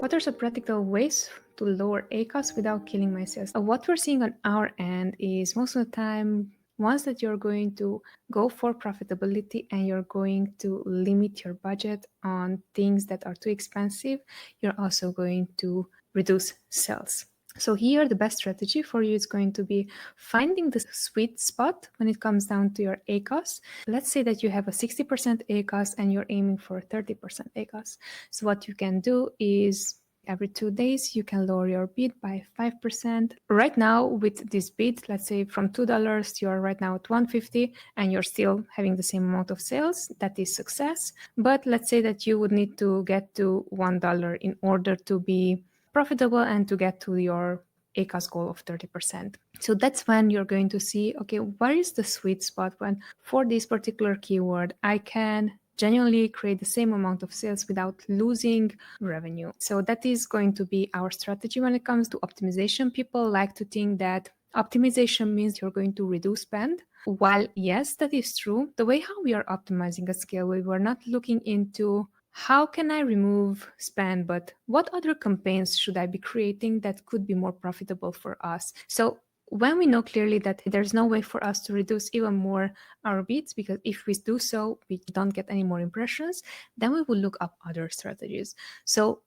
What are some practical ways to lower ACOS without killing my sales? What we're seeing on our end is most of the time, once that you're going to go for profitability and you're going to limit your budget on things that are too expensive, you're also going to reduce sales. So here, the best strategy for you is going to be finding the sweet spot when it comes down to your ACOS. Let's say that you have a 60% ACOS and you're aiming for 30% ACOS. So what you can do is every 2 days, you can lower your bid by 5%. Right now, with this bid, let's say from $2, you're right now at $1.50 and you're still having the same amount of sales. That is success. But let's say that you would need to get to $1 in order to be profitable and to get to your ACOS goal of 30%. So that's when you're going to see, okay, where is the sweet spot when for this particular keyword, I can genuinely create the same amount of sales without losing revenue. So that is going to be our strategy when it comes to optimization. People like to think that optimization means you're going to reduce spend. While yes, that is true, the way how we are optimizing at scale, we were not looking into how can I remove spend, but what other campaigns should I be creating that could be more profitable for us? So when we know clearly that there's no way for us to reduce even more our bids, because if we do so, we don't get any more impressions, then we will look up other strategies. So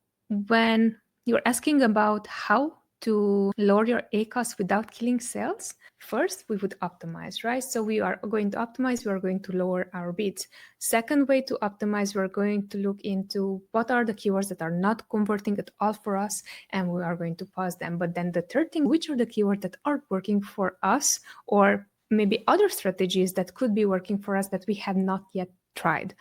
when you're asking about how to lower your ACOS without killing sales, first we would optimize, right? So we are going to optimize, we are going to lower our bids. Second way to optimize, we're going to look into what are the keywords that are not converting at all for us, and we are going to pause them. But then the third thing, which are the keywords that are working for us, or maybe other strategies that could be working for us that we have not yet tried.